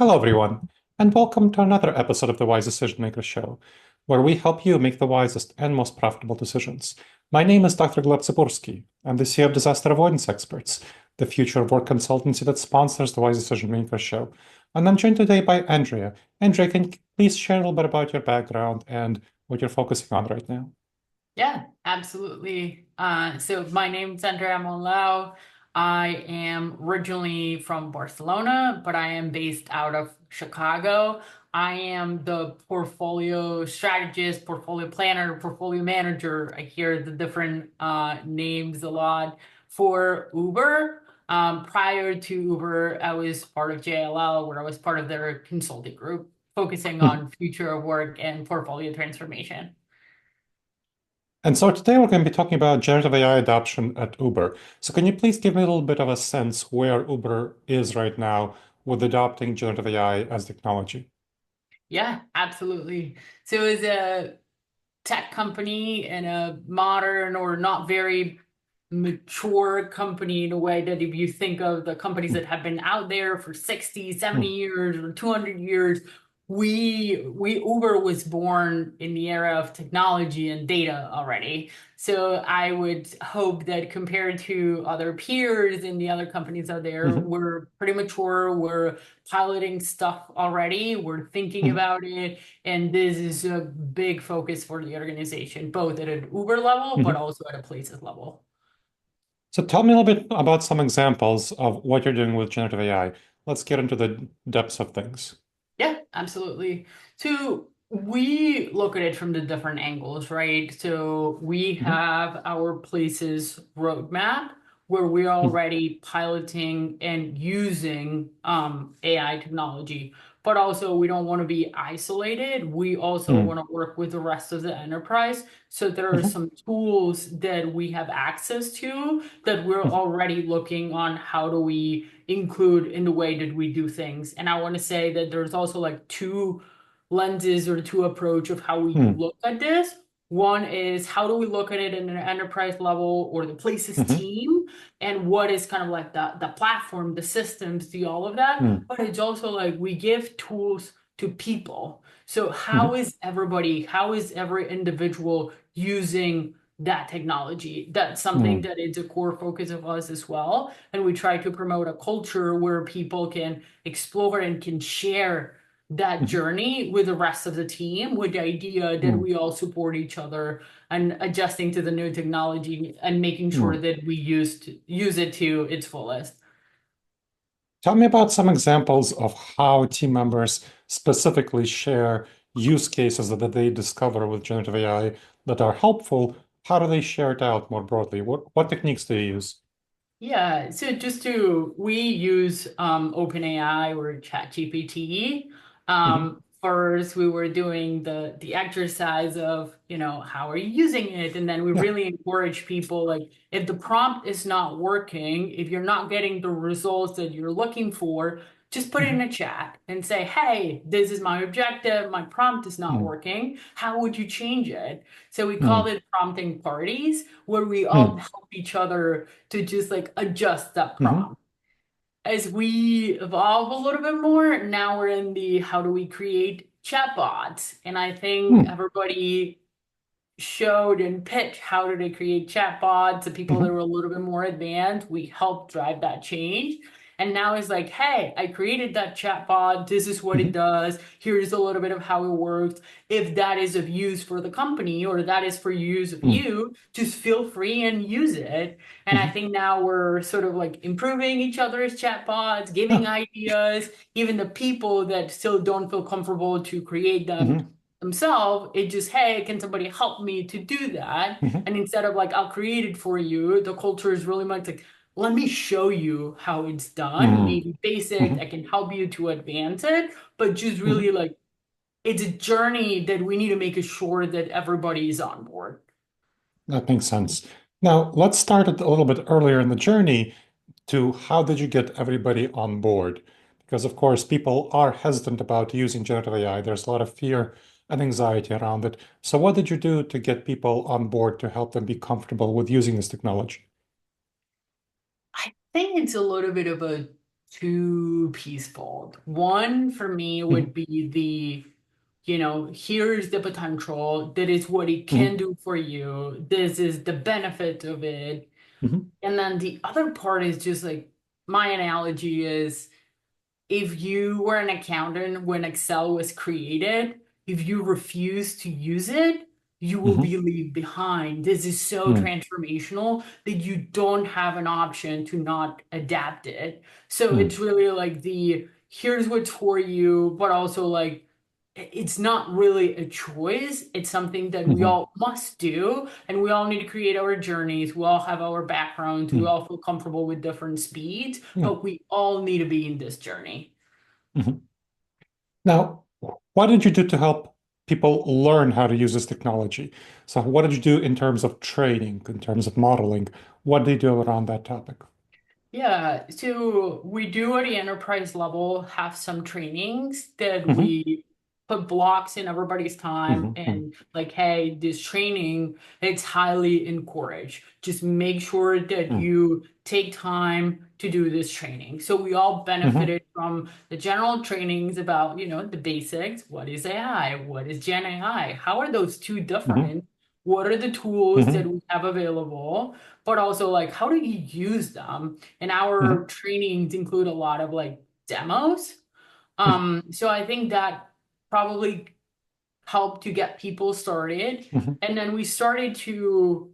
Hello, everyone, and welcome to another episode of the Wise Decision Maker Show, where we help you make the wisest and most profitable decisions. My name is Dr. Gleb Tsipursky. I'm the CEO of Disaster Avoidance Experts, the future of work consultancy that sponsors the Wise Decision Maker Show. And I'm joined today by Andrea. Andrea, can you please share a little bit about your background and what you're focusing on right now? Yeah, absolutely. So my name's Andrea Monllau. I am originally from Barcelona, but I am based out of Chicago. I am the portfolio strategist, portfolio planner, portfolio manager. I hear the different names a lot for Uber. Prior to Uber, I was part of JLL, where I was part of their consulting group, focusing Hmm. on future of work and portfolio transformation. And so today we're going to be talking about generative AI adoption at Uber. So can you please give me a little bit of a sense where Uber is right now with adopting generative AI as technology? Yeah, absolutely. So as a tech company and a modern or not very mature company in a way that if you think of the companies Hmm. that have been out there for 60, Hmm. 70 years or 200 years, we Uber was born in the era of technology and data already. So I would hope that compared to other peers and the other companies out there, Hmm. we're pretty mature, we're piloting stuff already, we're thinking Hmm. about it, and this is a big focus for the organization, both at an Uber level, but Hmm. also at a places level. So tell me a little bit about some examples of what you're doing with generative AI. Let's get into the depths of things. Yeah, absolutely. So we look at it from the different angles, right? So we Hmm. have our places roadmap where we're Hmm. already piloting and using AI technology, but also we don't want to be isolated. We also Hmm. want to work with the rest of the enterprise. So there are Hmm. some tools that we have access to that we're Hmm. already looking on how do we include in the way that we do things. And I want to say that there's also like two lenses or two approach of how we Hmm. look at this. One is how do we look at it in an enterprise level or the places Hmm. team, and what is kind of like the platform, the systems, the all of that. Hmm. But it's also like we give tools to people. So Hmm. how is every individual using that technology? That's something Hmm. that is a core focus of us as well. And we try to promote a culture where people can explore and can share that Hmm. journey with the rest of the team, with the idea that Hmm. we all support each other and adjusting to the new technology and making sure Hmm. that we use it to its fullest. Tell me about some examples of how team members specifically share use cases that they discover with generative AI that are helpful. How do they share it out more broadly? What techniques do you use? Yeah, so we use OpenAI or ChatGPT. Hmm. First, we were doing the exercise of, how are you using it? And then we Yeah. really encourage people like if the prompt is not working, if you're not getting the results that you're looking for, just put it in Hmm. a chat and say, hey, this is my objective, my prompt is not Hmm. working. How would you change it? So we call Hmm. it prompting parties, where we all Hmm. help each other to just like adjust that Hmm. prompt. As we evolve a little bit more, now we're in the how do we create chatbots? And I think Hmm. everybody showed and pitched how do they create chatbots to people that Hmm. were a little bit more advanced. We helped drive that change. And now it's like, hey, I created that chatbot. This is what it Hmm. does. Here's a little bit of how it works. If that is of use for the company or that is for use of Hmm. you, just feel free and use it. And I Hmm. think now we're sort of like improving each other's chatbots, giving Yeah. ideas, even the people that still don't feel comfortable to create them Hmm. themselves, it just, hey, can somebody help me to do that? Hmm. And instead of like, I'll create it for you, the culture is really much like, let me show you how it's done. Hmm. Maybe basic, Hmm. I can help you to advance it, but just Hmm. really like, it's a journey that we need to make sure that everybody is on board. That makes sense. Now, let's start a little bit earlier in the journey to how did you get everybody on board? Because, of course, people are hesitant about using generative AI. There's a lot of fear and anxiety around it. So, what did you do to get people on board to help them be comfortable with using this technology? I think it's a little bit of a too peaceful. One for me would Mhm, be here's the potential. That is what it can mhm, do for you. This is the benefit of it. mhm, And then the other part is just like my analogy is if you were an accountant when Excel was created, if you refuse to use it, you will mhm, be leave behind. This is so mhm, transformational that you don't have an option to not adapt it. So mhm, it's really like the here's what's for you, but also like it's not really a choice. It's something that we mhm, all must do, and we all need to create our journeys. We all have our backgrounds. We mhm, all feel comfortable with different speeds, mhm, but we all need to be in this journey. mhm. Now, what did you do to help people learn how to use this technology? So, what did you do in terms of training, in terms of modeling? What did you do around that topic? Yeah, so we do at the enterprise level have some trainings that Hmm. we put blocks in everybody's time Hmm. and like, hey, this training, it's highly encouraged. Just make sure that Hmm. you take time to do this training. So we all Hmm. benefited from the general trainings about, the basics. What is AI? What is Gen AI? How are those two Hmm. different? What are the tools that Hmm. we have available? But also like, how do you use them? And Hmm. our trainings include a lot of like demos. So I think that probably helped to get people started. Hmm. And then we started to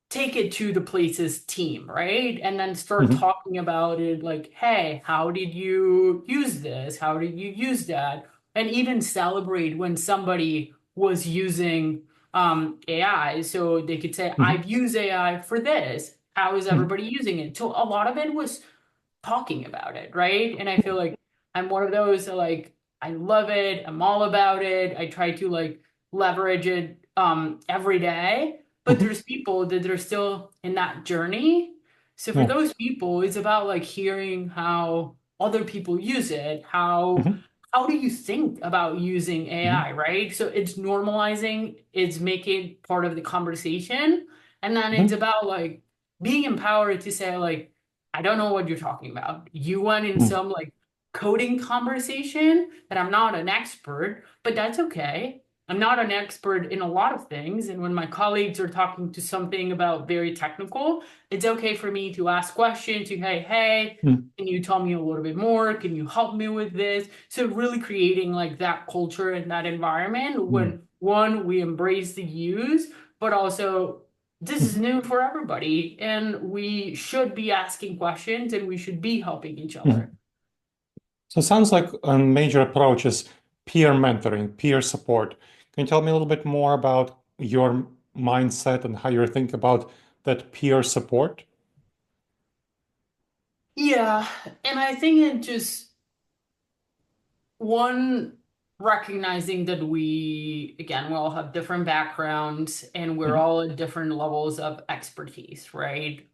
take it to the places team, right? And then start Hmm. talking about it like, hey, how did you use this? How did you use that? And even celebrate when somebody was using AI. So they could say, Hmm. I've used AI for this. How is Hmm. everybody using it? So a lot of it was talking about it, right? And I feel like I'm one of those that like I love it, I'm all about it. I try to like leverage it every day. But Hmm. there's people that are still in that journey. So for Yeah. those people, it's about like hearing how other people use it, Hmm. how do you think about using Hmm. AI, right? So it's normalizing, it's making part of the conversation. And then it's Hmm. about like being empowered to say like I don't know what you're talking about. You went in Hmm. some like coding conversation that I'm not an expert, but that's okay. I'm not an expert in a lot of things. And when my colleagues are talking to something about very technical, it's okay for me to ask questions to, hey, Hmm. can you tell me a little bit more? Can you help me with this? So really creating like that culture and that environment Hmm. when one, we embrace the use, but also this is Hmm. new for everybody and we should be asking questions and we should be helping each other. Hmm. So it sounds like a major approach is peer mentoring, peer support. Can you tell me a little bit more about your mindset and how you think about that peer support? Yeah, and I think it just one recognizing that we all have different backgrounds and we're Hmm. all at different levels of expertise, right?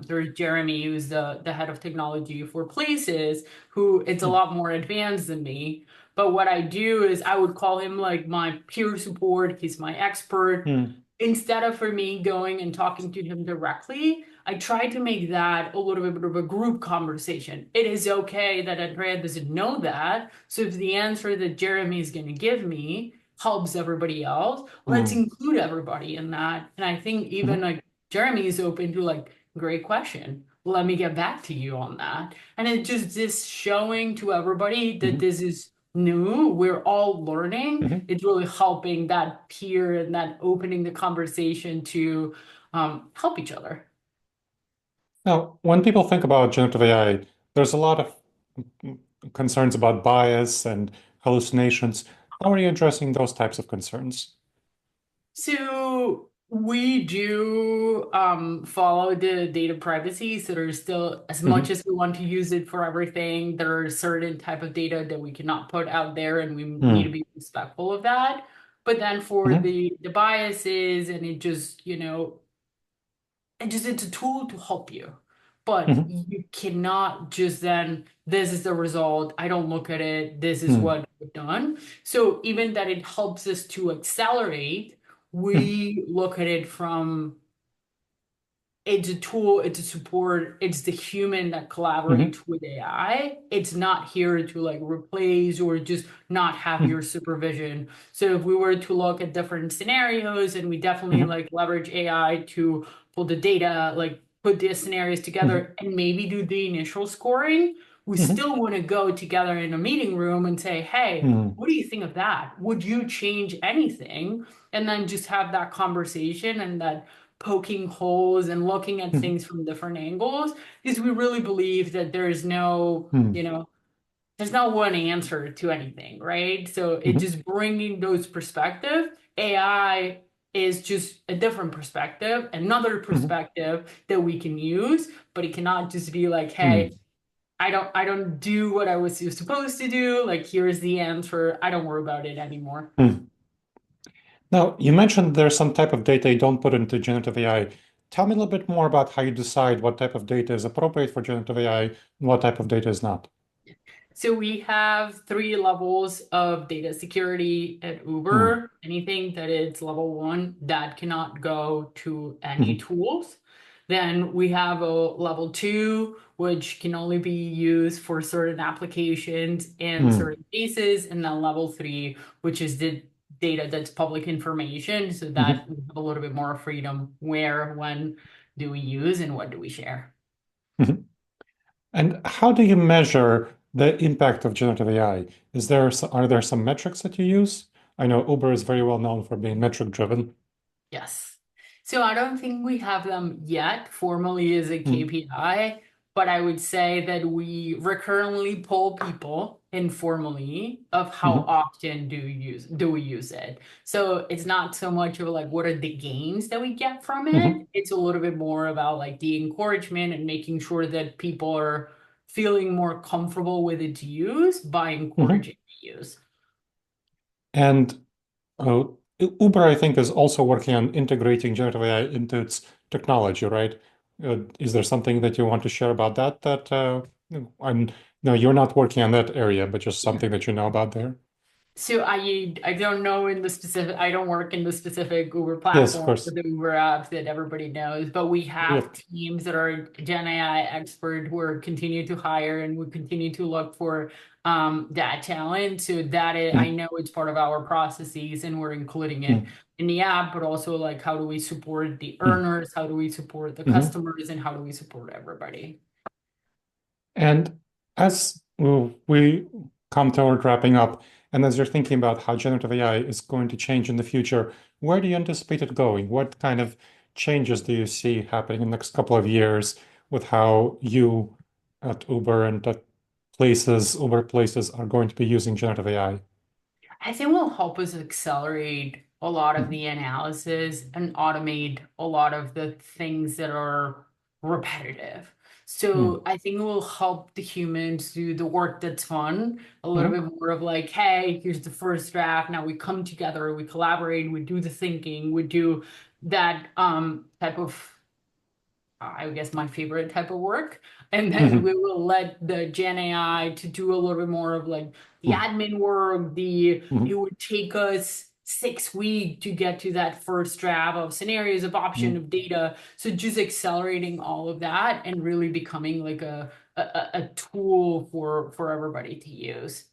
There's Jeremy, who's the head of technology for Places, who it's a Hmm. lot more advanced than me. But what I do is I would call him like my peer support. He's my expert. Hmm. Instead of for me going and talking to him directly, I try to make that a little bit of a group conversation. It is okay that Andrea doesn't know that. So if the answer that Jeremy is going to give me helps everybody else, let's Hmm. include everybody in that. And I think even Hmm. like Jeremy is open to like, great question. Let me get back to you on that. And it just this showing to everybody that Hmm. this is new, we're all learning. Hmm. It's really helping that peer and that opening the conversation to help each other. Now, when people think about generative AI, there's a lot of concerns about bias and hallucinations. How are you addressing those types of concerns? So we do follow the data privacy. So there's still, as much Hmm. as we want to use it for everything, there are certain type of data that we cannot put out there, and we need to Hmm. be respectful of that. But then for Hmm. the biases, and it just, it's a tool to help you. But Hmm. you cannot just then, this is the result. I don't look at it. This is Hmm. what we've done. So even that it helps us to accelerate, Hmm. we look at it from it's a tool, it's a support, it's the human that Hmm. collaborates with AI. It's not here to like replace or just not have your supervision. So if we were to look at different scenarios, and we definitely Hmm. like leverage AI to pull the data, like put the scenarios Hmm. together and maybe do the initial scoring, we Hmm. still want to go together in a meeting room and say, hey, Hmm. what do you think of that? Would you change anything? And then just have that conversation and that poking holes and looking at Hmm. things from different angles, because we really believe that there is no, Hmm. there's not one answer to anything, right? So it Hmm. just bringing those perspective. AI is just a different perspective, another Hmm. perspective that we can use, but it cannot just be like, Hmm. hey, I don't do what I was supposed to do. Like, here's the answer. I don't worry about it anymore. Hmm. Now, you mentioned there's some type of data you don't put into generative AI. Tell me a little bit more about how you decide what type of data is appropriate for generative AI and what type of data is not. So we have three levels of data security at Hmm. Uber. Anything that is level one, that cannot go to any Hmm. tools. Then we have a level two, which can only be used for certain applications and Hmm. certain cases. And then level three, which is the data that's public information, so Hmm. that we have a little bit more freedom where, when do we use, and what do we share. Hmm. And how do you measure the impact of generative AI? Are there some metrics that you use? I know Uber is very well known for being metric driven. Yes. So I don't think we have them yet formally as a Hmm. KPI, but I would say that we recurrently poll people informally of how Hmm. often do we use it. So it's not so much of like what are the gains that we get from Hmm. it. It's a little bit more about like the encouragement and making sure that people are feeling more comfortable with its use by Hmm. encouraging the use. And uh, Uber, I think, is also working on integrating generative AI into its technology, right? Is there something that you want to share about that? I'm no, you're not working on that area, but just something that you know about there. So I don't know in the specific, I don't work in the specific Uber Yes, of platform or course. the Uber app that everybody knows, but we have Yep. teams that are Gen AI expert who are continue to hire, and we continue to look for that talent. So that I Mhm. know it's part of our processes, and we're including it Mhm. in the app, but also like how do we support the Mhm. earners, how do we support the Mhm. customers, and how do we support everybody? And as we come toward wrapping up, and as you're thinking about how generative AI is going to change in the future, where do you anticipate it going? What kind of changes do you see happening in the next couple of years with how you at Uber and at Uber places are going to be using generative AI? I think will help us accelerate a lot of Mhm. the analysis and automate a lot of the things that are repetitive. So Mhm. I think it will help the humans do the work that's fun, a little Mhm. bit more of like, hey, here's the first draft. Now we come together, we collaborate, we do the thinking, we do that type of I guess my favorite type of work. And then Mhm. we will let the Gen AI to do a little bit more of like the Mhm. admin work. It Mhm. would take us 6 weeks to get to that first draft of scenarios of option Mhm. of data. So just accelerating all of that and really becoming like a tool for everybody to use.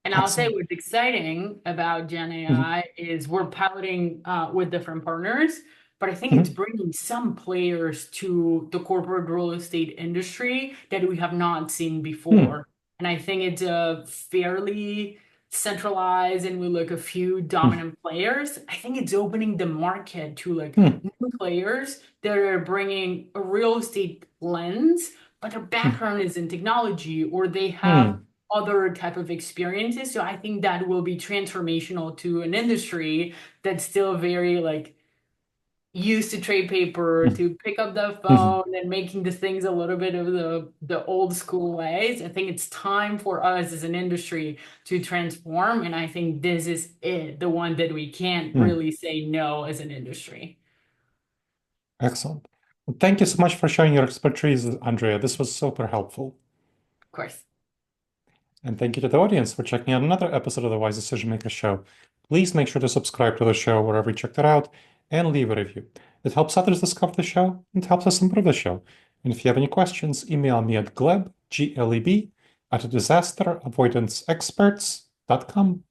And I'll say Excellent. what's exciting about Gen Mhm. AI is we're piloting with different partners, but I think it's Mhm. bringing some players to the corporate real estate industry that we have not seen Mhm. before. And I think it's a fairly centralized, and we look a few dominant players. I think it's opening the market to like Mhm. new players that are bringing a real estate lens, but their Mhm. background is in technology, or they have Mhm. other type of experiences. So I think that will be transformational to an industry that's still very like used to trade paper, Mhm. to pick up the Mhm. phone and making the things a little bit of the old school ways. I think it's time for us as an industry to transform. And I think this is it, the one that we can't Mhm. really say no as an industry. Excellent. Well, thank you so much for sharing your expertise, Andrea. This was super helpful. Of course. And thank you to the audience for checking out another episode of the Wise Decision Maker Show. Please make sure to subscribe to the show wherever you checked it out. and leave a review. It helps others discover the show and helps us improve the show. And if you have any questions, email me at gleb, Gleb, at disasteravoidanceexperts.com.